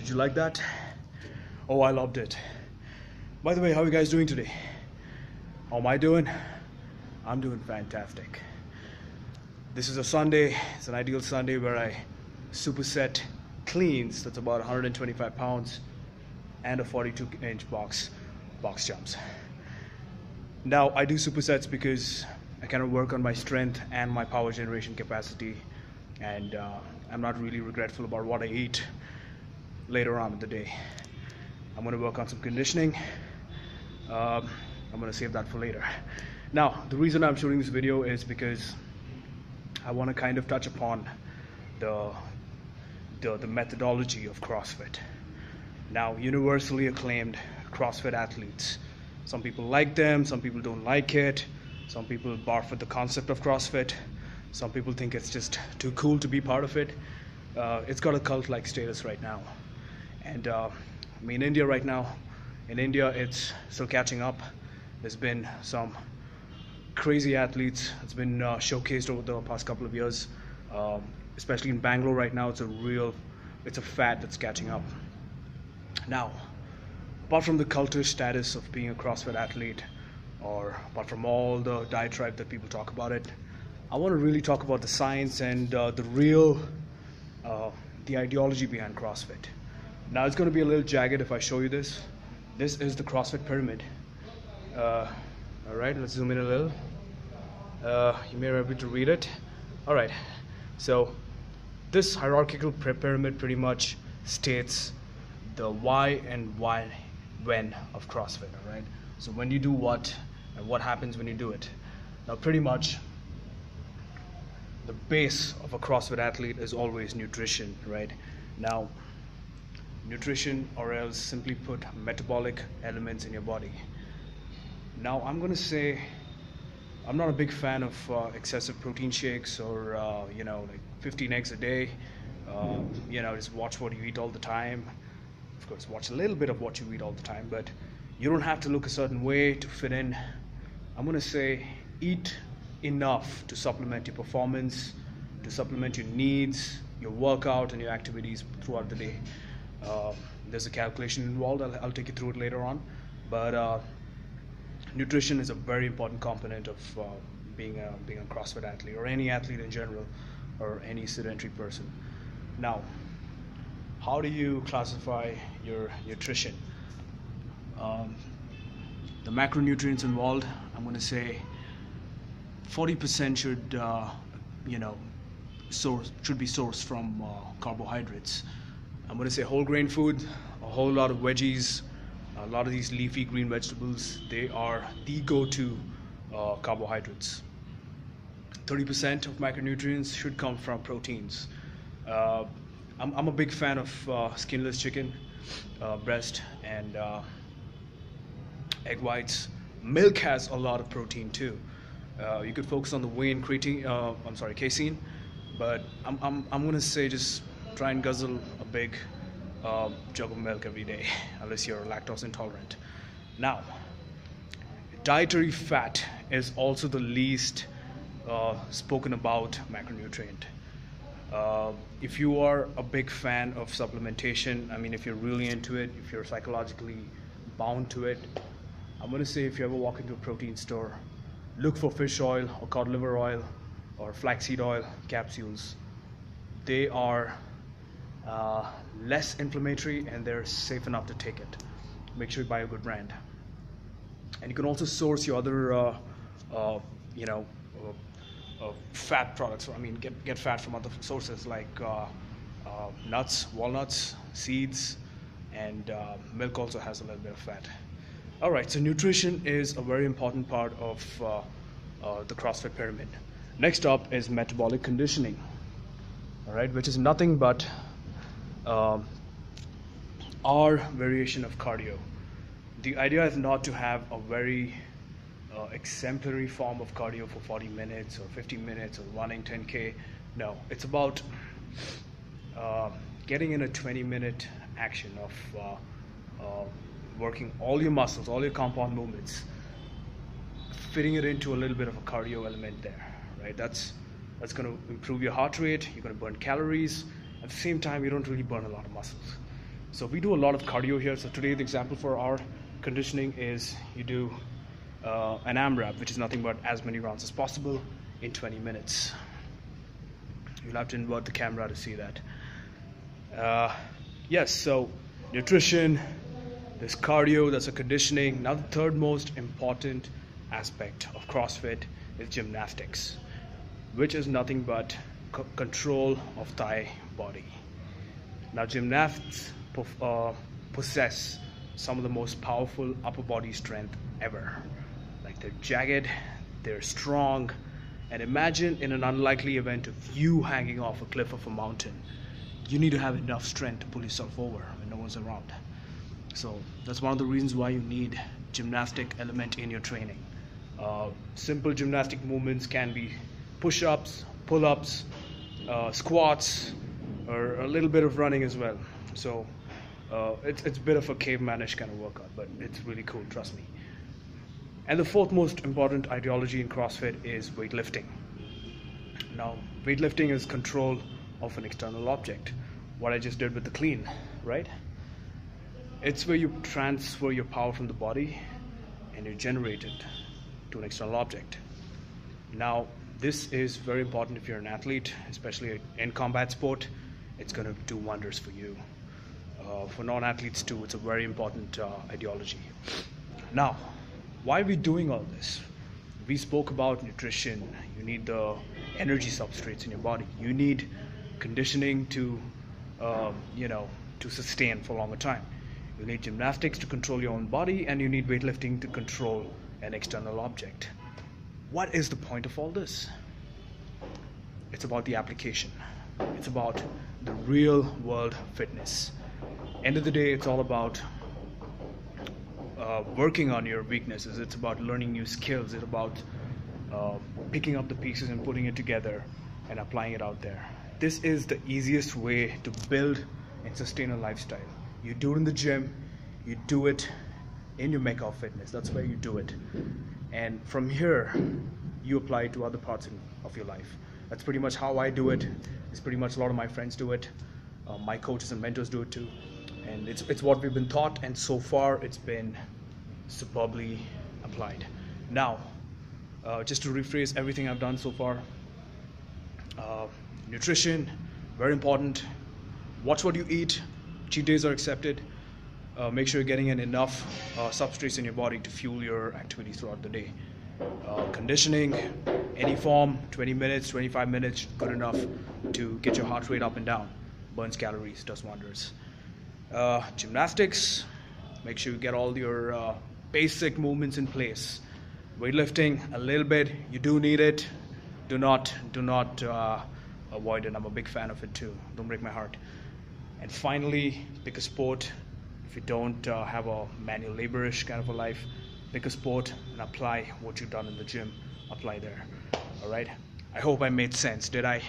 Did you like that? Oh, I loved it. By the way, how are you guys doing today? How am I doing? I'm doing fantastic. This is a Sunday. It's an ideal Sunday where I superset cleans. That's about 125 pounds and a 42-inch box jumps. Now, I do supersets because I kind of work on my strength and my power generation capacity, and I'm not really regretful about what I eat later on in the day. I'm going to work on some conditioning. I'm going to save that for later. Now, the reason I'm shooting this video is because I want to kind of touch upon the methodology of CrossFit. Now, universally acclaimed CrossFit athletes. Some people like them, some people don't like it. Some people barf at the concept of CrossFit. Some people think it's just too cool to be part of it. It's got a cult-like status right now. And I mean, India right now, in India, it's still catching up. There's been some crazy athletes. It's been showcased over the past couple of years. Especially in Bangalore right now, it's a fad that's catching up. Now, apart from the cultish status of being a CrossFit athlete, or apart from all the diatribe that people talk about it, I want to really talk about the science and the ideology behind CrossFit. Now, it's going to be a little jagged if I show you this. This is the CrossFit pyramid. All right, let's zoom in a little. You may be able to read it. All right, so this hierarchical pyramid pretty much states the why and when of CrossFit. All right, so when you do what and what happens when you do it. Now, pretty much the base of a CrossFit athlete is always nutrition, right? Now, nutrition, or else simply put, metabolic elements in your body. Now, I'm going to say I'm not a big fan of excessive protein shakes or like 15 eggs a day. Just watch what you eat all the time. Of course, watch a little bit of what you eat all the time, but you don't have to look a certain way to fit in. I'm going to say eat enough to supplement your performance, to supplement your needs, your workout, and your activities throughout the day. There's a calculation involved. I'll take you through it later on, but nutrition is a very important component of being a CrossFit athlete, or any athlete in general, or any sedentary person. Now, how do you classify your nutrition? The macronutrients involved, I'm going to say 40% should be sourced from carbohydrates. I'm going to say whole grain food, a whole lot of veggies, a lot of these leafy green vegetables. They are the go-to carbohydrates. 30% of macronutrients should come from proteins. I'm a big fan of skinless chicken, breast, and egg whites. Milk has a lot of protein too. You could focus on the whey and casein, but I'm gonna say just try and guzzle a big jug of milk every day, unless you're lactose intolerant. Now, dietary fat is also the least spoken about macronutrient. If you are a big fan of supplementation, I mean, if you're really into it, if you're psychologically bound to it, I'm going to say if you ever walk into a protein store, look for fish oil or cod liver oil or flaxseed oil capsules. They are less inflammatory and they're safe enough to take it. Make sure you buy a good brand. And you can also source your other fat products. I mean, get fat from other sources like nuts, walnuts, seeds, and milk also has a little bit of fat. All right, so nutrition is a very important part of the CrossFit pyramid. Next up is metabolic conditioning, all right, which is nothing but our variation of cardio. The idea is not to have a very exemplary form of cardio for 40 minutes or 50 minutes or running 10K. No, it's about getting in a 20-minute action of working all your muscles, all your compound movements, fitting it into a little bit of a cardio element there, right? That's going to improve your heart rate. You're going to burn calories. At the same time, you don't really burn a lot of muscles. So we do a lot of cardio here. So today the example for our conditioning is you do an AMRAP, which is nothing but as many rounds as possible in 20 minutes. You'll have to invert the camera to see that. Yes, so nutrition, there's cardio, there's a conditioning. Now the third most important aspect of CrossFit is gymnastics, which is nothing but control of thigh body. Now gymnasts possess some of the most powerful upper body strength ever. Like they're jagged, they're strong, and imagine in an unlikely event of you hanging off a cliff of a mountain, you need to have enough strength to pull yourself over when no one's around. So that's one of the reasons why you need gymnastic element in your training. Simple gymnastic movements can be push-ups, pull-ups, squats, or a little bit of running as well. So it's a bit of a cavemanish kind of workout, but it's really cool, trust me. And the fourth most important ideology in CrossFit is weightlifting. Now, weightlifting is control of an external object. What I just did with the clean, right? It's where you transfer your power from the body and you generate it to an external object. Now, this is very important if you're an athlete, especially in combat sport. It's going to do wonders for you. For non-athletes too, it's a very important ideology. Now, why are we doing all this? We spoke about nutrition. You need the energy substrates in your body. You need conditioning to, to sustain for a longer time. You need gymnastics to control your own body, and you need weightlifting to control an external object. What is the point of all this? It's about the application. It's about the real world fitness. End of the day, it's all about working on your weaknesses. It's about learning new skills. It's about picking up the pieces and putting it together and applying it out there. This is the easiest way to build and sustain a lifestyle. You do it in the gym, you do it in your Mecca of fitness. That's where you do it. And from here, you apply it to other parts of your life. That's pretty much how I do it. It's pretty much a lot of my friends do it. My coaches and mentors do it too. And it's what we've been taught, and so far it's been superbly applied. Now, just to rephrase everything I've done so far, nutrition, very important. Watch what you eat. Cheat days are accepted. Make sure you're getting in enough substrates in your body to fuel your activities throughout the day. Conditioning, any form, 20 minutes, 25 minutes, good enough to get your heart rate up and down. Burns calories, does wonders. Gymnastics, make sure you get all your basic movements in place. Weightlifting, a little bit, you do need it. Do not avoid it. I'm a big fan of it too. Don't break my heart. And finally, pick a sport. If you don't have a manual laborish kind of a life, pick a sport and apply what you've done in the gym. Apply there. All right. I hope I made sense. Did I?